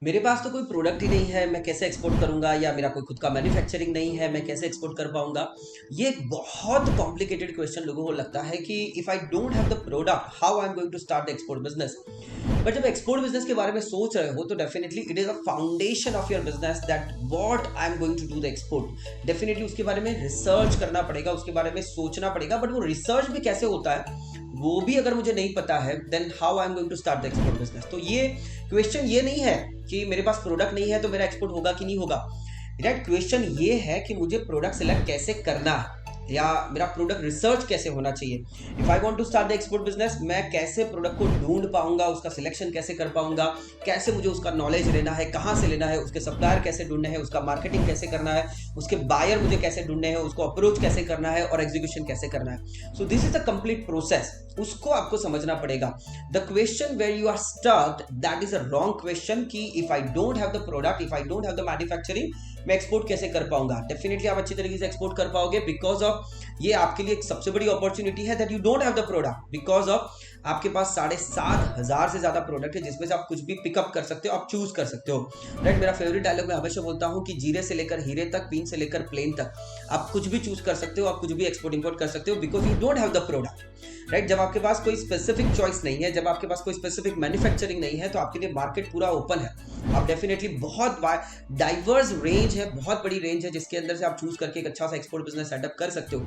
मेरे पास तो कोई प्रोडक्ट ही नहीं है, मैं कैसे एक्सपोर्ट करूंगा, या मेरा कोई खुद का मैन्युफैक्चरिंग नहीं है, मैं कैसे एक्सपोर्ट कर पाऊंगा। ये एक बहुत कॉम्प्लिकेटेड क्वेश्चन लोगों को लगता है कि if I don't have the product how I am going to start the export business. But जब एक्सपोर्ट बिजनेस के बारे में सोच रहे हो तो definitely it is a foundation of your business that what I am going to do the export. Definitely उसके बारे में रिसर्च करना पड़ेगा, उसके बारे में सोचना पड़ेगा, बट वो रिसर्च भी कैसे होता है वो भी अगर मुझे नहीं पता है, then how I am going to start the export business. तो ये क्वेश्चन ये नहीं है कि मेरे पास प्रोडक्ट नहीं है तो मेरा एक्सपोर्ट होगा कि नहीं होगा। राइट, क्वेश्चन ये है कि मुझे प्रोडक्ट सिलेक्ट कैसे करना है, या मेरा प्रोडक्ट रिसर्च कैसे होना चाहिए। If I want to start the export business, मैं कैसे प्रोडक्ट को ढूंढ पाऊंगा, उसका सिलेक्शन कैसे कर पाऊंगा, कैसे मुझे उसका नॉलेज लेना है, कहाँ से लेना है, उसके सप्लायर कैसे ढूंढने हैं, उसका मार्केटिंग कैसे करना है, उसके बायर मुझे कैसे ढूंढने हैं, उसको अप्रोच कैसे करना है और एग्जीक्यूशन कैसे करना है। So this is the complete process, उसको आपको समझना पड़ेगा। The question where you are stuck, that is a wrong question कि if I don't have the product, if I don't have the manufacturing, मैं एक्सपोर्ट कैसे कर पाऊंगा। डेफिनेटली आप अच्छी तरीके से एक्सपोर्ट कर पाओगे, बिकॉज ऑफ ये आपके लिए एक सबसे बड़ी अपॉर्चुनिटी है that you don't have the product, because of आपके पास 7,500 से ज्यादा प्रोडक्ट है जिसमें से आप कुछ भी पिकअप कर सकते हो, आप चूज कर सकते हो। राइट, मेरा फेवरेट डायलॉग मैं हमेशा बोलता हूं कि जीरे से लेकर हीरे तक, पिन से लेकर प्लेन तक, आप कुछ भी चूज कर सकते हो, आप कुछ भी एक्सपोर्ट इंपोर्ट कर सकते हो, because you don't have the product. Right, जब आपके पास कोई स्पेसिफिक चॉइस नहीं है, जब आपके पास कोई स्पेसिफिक मैन्युफैक्चरिंग नहीं है, तो आपके लिए मार्केट पूरा ओपन है। आप डेफिनेटली बहुत डाइवर्स रेंज है, बहुत बड़ी रेंज है जिसके अंदर से आप चूज करके एक अच्छा सा एक्सपोर्ट बिजनेस सेटअप कर सकते हो।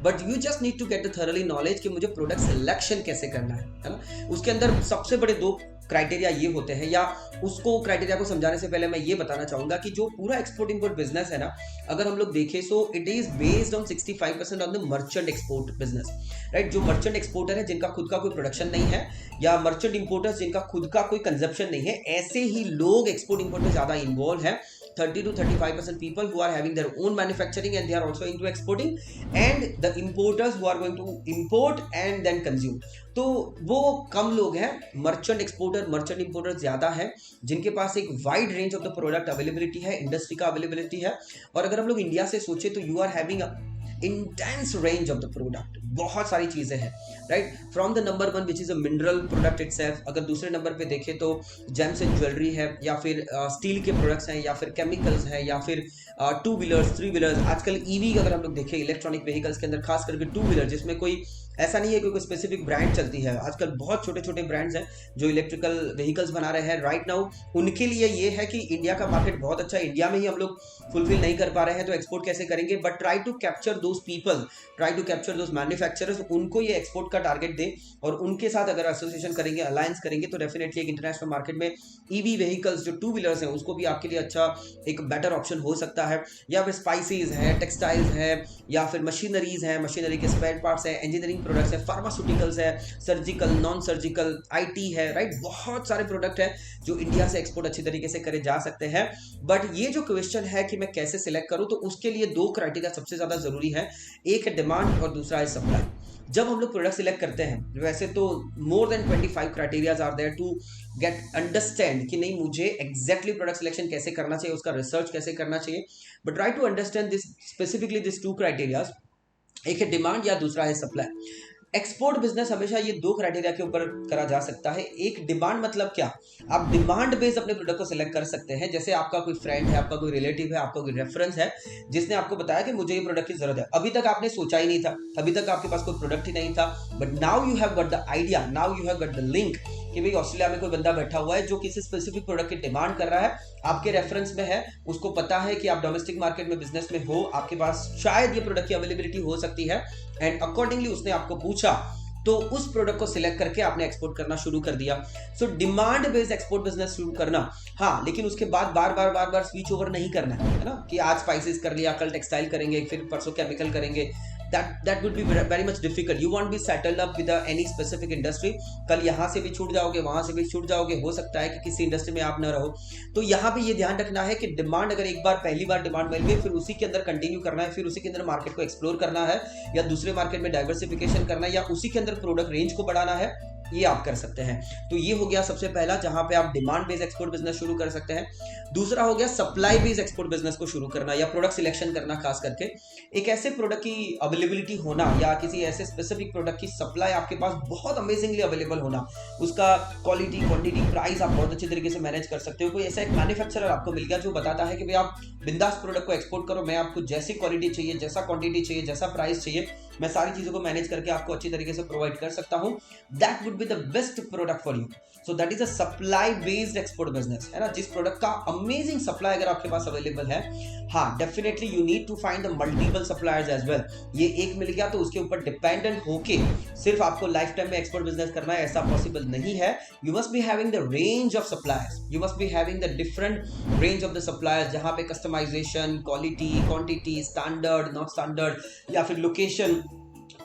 But you just need to get the thoroughly knowledge कि मुझे प्रोडक्ट सिलेक्शन कैसे करना है ना। उसके अंदर सबसे बड़े 2 क्राइटेरिया ये होते हैं, या उसको क्राइटेरिया को समझाने से पहले मैं ये बताना चाहूंगा कि जो पूरा एक्सपोर्ट इंपोर्ट बिजनेस है ना, अगर हम लोग देखें so it is based on 65% on the merchant export business. Right, जो मर्चेंट एक्सपोर्टर है जिनका खुद का कोई प्रोडक्शन नहीं है, या मर्चेंट इंपोर्टर्स जिनका खुद का कोई कंजप्शन नहीं है, ऐसे ही लोग एक्सपोर्ट इंपोर्ट में ज्यादा इन्वॉल्व है। 30 to 35% people who are having their own manufacturing and they are also into exporting, and the importers who are going to import and then consume। तो वो कम लोग हैं। मर्चेंट एक्सपोर्टर, मर्चेंट इंपोर्टर ज्यादा है जिनके पास एक wide range of the product availability है, इंडस्ट्री का अवेलेबिलिटी है। और अगर हम लोग इंडिया से सोचे तो you are having intense range of the product, बहुत सारी चीजें हैं। Right, from the number 1 which is a mineral product itself, अगर दूसरे नंबर पे देखें तो जेम्स एंड ज्वेलरी है, या फिर स्टील के प्रोडक्ट्स हैं, या फिर केमिकल्स हैं, या फिर 2 व्हीलर्स 3 व्हीलर्स। आजकल ईवी अगर हम लोग देखें, इलेक्ट्रॉनिक व्हीकल्स के अंदर खास करके 2 व्हीलर, जिसमें कोई ऐसा नहीं है कि कोई स्पेसिफिक ब्रांड चलती है। आजकल बहुत छोटे छोटे ब्रांड्स हैं जो इलेक्ट्रिकल व्हीकल्स बना रहे हैं राइट नाउ। उनके लिए ये है कि इंडिया का मार्केट बहुत अच्छा है, इंडिया में ही हम लोग फुलफिल नहीं कर पा रहे हैं तो एक्सपोर्ट कैसे करेंगे। But try to capture those people, try to capture those manufacturers, उनको ये एक्सपोर्ट का टारगेट दे, और उनके साथ अगर एसोसिएशन करेंगे, अलायंस करेंगे, तो डेफिनेटली एक इंटरनेशनल मार्केट में ईवी व्हीकल्स जो 2 व्हीलर्स हैं उसको भी आपके लिए अच्छा एक बेटर ऑप्शन हो सकता है। या फिर स्पाइसेस है, टेक्सटाइल्स है, या फिर मशीनरीज है, मशीनरी के स्पेयर पार्ट्स है, इंजीनियरिंग प्रोडक्ट्स है, फार्मास्यूटिकल्स है, सर्जिकल नॉन सर्जिकल, आईटी है। राइट, बहुत सारे प्रोडक्ट है जो इंडिया से एक्सपोर्ट अच्छी तरीके से करे जा सकते हैं। बट ये जो क्वेश्चन है कि मैं कैसे सिलेक्ट करूं, तो उसके लिए 2 क्राइटेरिया सबसे ज्यादा जरूरी है, एक है डिमांड और दूसरा है सप्लाई। जब हम लोग प्रोडक्ट सिलेक्ट करते हैं, वैसे तो more than 25 criterias are there to get understand कि नहीं मुझे एग्जैक्टली प्रोडक्ट सिलेक्शन कैसे करना चाहिए, उसका रिसर्च कैसे करना चाहिए। But try to understand this specifically this 2 criterias, एक है डिमांड या दूसरा है सप्लाई। एक्सपोर्ट बिजनेस हमेशा ये 2 क्राइटेरिया के ऊपर करा जा सकता है। एक डिमांड, मतलब क्या, आप डिमांड बेस्ड अपने प्रोडक्ट को सिलेक्ट कर सकते हैं। जैसे आपका कोई फ्रेंड है, आपका कोई रिलेटिव है, आपका कोई रेफरेंस है जिसने आपको बताया कि मुझे ये प्रोडक्ट की जरूरत है। अभी तक आपने सोचा ही नहीं था, अभी तक आपके पास कोई प्रोडक्ट ही नहीं था, but now you have got the idea, now you have got the link कि भाई ऑस्ट्रेलिया में कोई बंदा बैठा हुआ है जो किसी स्पेसिफिक प्रोडक्ट की डिमांड कर रहा है, आपके रेफरेंस में है, उसको पता है कि आप डोमेस्टिक मार्केट में बिजनेस में हो, आपके पास शायद ये प्रोडक्ट की अवेलेबिलिटी हो सकती है, एंड अकॉर्डिंगली उसने आपको पूछा, तो उस प्रोडक्ट को सिलेक्ट करके आपने एक्सपोर्ट करना शुरू कर दिया। So demand based export business शुरू करना, हाँ, लेकिन उसके बाद बार बार स्विच ओवर नहीं करना है ना, कि आज स्पाइसेस कर लिया, कल टेक्सटाइल करेंगे, फिर परसों केमिकल करेंगे। that would be very much difficult. You won't be settled up with any specific industry. कल यहाँ से भी छूट जाओगे, वहां से भी छूट जाओगे, हो सकता है कि किसी इंडस्ट्री में आप न रहो। तो यहाँ पे ये ध्यान रखना है कि डिमांड अगर एक बार पहली बार डिमांड मिल गई, फिर उसी के अंदर कंटिन्यू करना है, फिर उसी के अंदर मार्केट को एक्सप्लोर करना है, या दूसरे मार्केट में डाइवर्सिफिकेशन करना है, या उसी के अंदर प्रोडक्ट रेंज को बढ़ाना है, ये आप कर सकते हैं। तो ये हो गया सबसे पहला जहां पे आप डिमांड बेस्ड एक्सपोर्ट बिजनेस शुरू कर सकते हैं। दूसरा हो गया सप्लाई बेस्ड एक्सपोर्ट बिजनेस को शुरू करना या प्रोडक्ट सिलेक्शन करना, खास करके एक ऐसे प्रोडक्ट की अवेलेबिलिटी होना या किसी ऐसे स्पेसिफिक प्रोडक्ट की सप्लाई आपके पास बहुत अमेजिंगली अवेलेबल होना, उसका क्वालिटी, क्वांटिटी, प्राइस आप बहुत अच्छे तरीके से मैनेज कर सकते हो। कोई ऐसा एक मैन्युफैक्चरर आपको मिल गया जो बताता है कि भाई आप बिंदास प्रोडक्ट को एक्सपोर्ट करो, मैं आपको जैसी क्वालिटी चाहिए, जैसा क्वांटिटी चाहिए, जैसा प्राइस चाहिए, मैं सारी चीजों को मैनेज करके आपको अच्छी तरीके से प्रोवाइड कर सकता हूं। That would be the best product for you. So that is a supply based export business, है ना, जिस प्रोडक्ट का अमेजिंग सप्लाई अगर आपके पास अवेलेबल है। हाँ, definitely you need to find the multiple suppliers as well. ये एक मिल गया तो उसके ऊपर डिपेंडेंट होके सिर्फ आपको लाइफ टाइम में एक्सपोर्ट बिजनेस करना है, ऐसा पॉसिबल नहीं है। You must be having the range of suppliers, you must be having the different range of the suppliers, जहां पे customization, quality, quantity, standard, not standard, या फिर लोकेशन,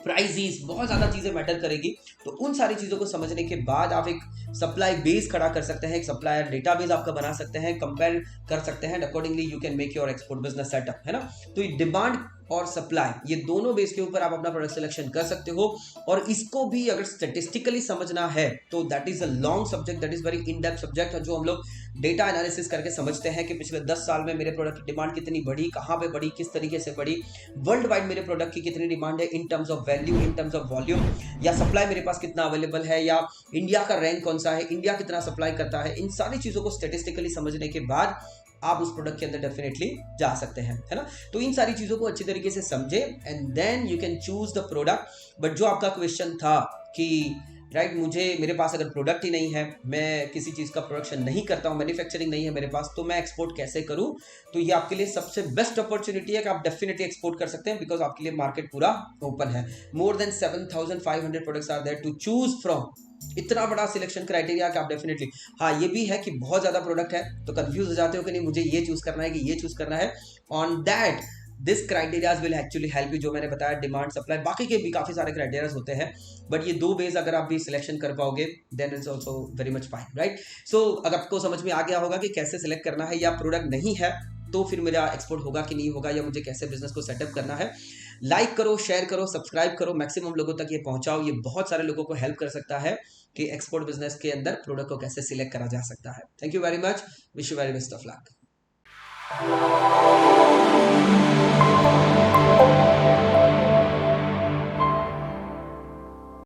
प्राइजेस, बहुत ज़्यादा चीज़ें मैटर करेगी। तो उन सारी चीज़ों को समझने के बाद आप एक सप्लाई बेस खड़ा कर सकते हैं, एक सप्लायर डेटाबेस आपका बना सकते हैं, कंपेयर कर सकते हैं, accordingly you can make your export business setup, है ना। तो ये डिमांड और सप्लाई, ये दोनों बेस के ऊपर आप अपना प्रोडक्ट सिलेक्शन कर सकते हो। और इसको भी अगर स्टेटिस्टिकली समझना है तो that is a long subject, that is very in depth subject, जो हम लोग डेटा एनालिसिस करके समझते हैं कि पिछले 10 साल में मेरे प्रोडक्ट की डिमांड कितनी बढ़ी, कहाँ पे बढ़ी, किस तरीके से बढ़ी, वर्ल्ड वाइड मेरे प्रोडक्ट की कितनी डिमांड है in terms of value, in terms of volume, या सप्लाई मेरे पास कितना अवेलेबल है, या इंडिया का रैंक कौन सा है, इंडिया कितना सप्लाई करता है। इन सारी चीज़ों को स्टेटिस्टिकली समझने के बाद आप उस प्रोडक्ट के अंदर डेफिनेटली जा सकते हैं, है ना। तो इन सारी चीज़ों को अच्छी तरीके से समझे and then you can choose the product. But जो आपका क्वेश्चन था कि राइट, मेरे पास अगर प्रोडक्ट ही नहीं है, मैं किसी चीज़ का प्रोडक्शन नहीं करता हूँ, मैन्युफैक्चरिंग नहीं है मेरे पास, तो मैं एक्सपोर्ट कैसे करूँ। तो ये आपके लिए सबसे बेस्ट अपॉर्चुनिटी है कि आप डेफिनेटली एक्सपोर्ट कर सकते हैं, बिकॉज आपके लिए मार्केट पूरा ओपन है। More than 7,500 products are there to choose from. इतना बड़ा सिलेक्शन क्राइटेरिया कि आप डेफिनेटली, हाँ ये भी है कि बहुत ज़्यादा प्रोडक्ट है तो कंफ्यूज हो जाते हो कि नहीं मुझे ये चूज़ करना है कि ये चूज़ करना है। On that this criterias will actually help you, जो मैंने बताया डिमांड, सप्लाई, बाकी के भी काफ़ी सारे क्राइटेरियाज होते हैं, बट ये दो बेस अगर आप भी सिलेक्शन कर पाओगे then it's also very much fine, right. So अगर आपको समझ में आ गया होगा कि कैसे सिलेक्ट करना है, या प्रोडक्ट नहीं है तो फिर मेरा एक्सपोर्ट होगा कि नहीं होगा, या मुझे कैसे बिजनेस को सेटअप करना है, लाइक करो, शेयर करो, सब्सक्राइब करो, मैक्सिमम लोगों तक ये पहुंचाओ। ये बहुत सारे लोगों को हेल्प कर सकता है कि एक्सपोर्ट बिजनेस के अंदर प्रोडक्ट को कैसे सिलेक्ट करा जा सकता है। Thank you very much, wish you very best of luck.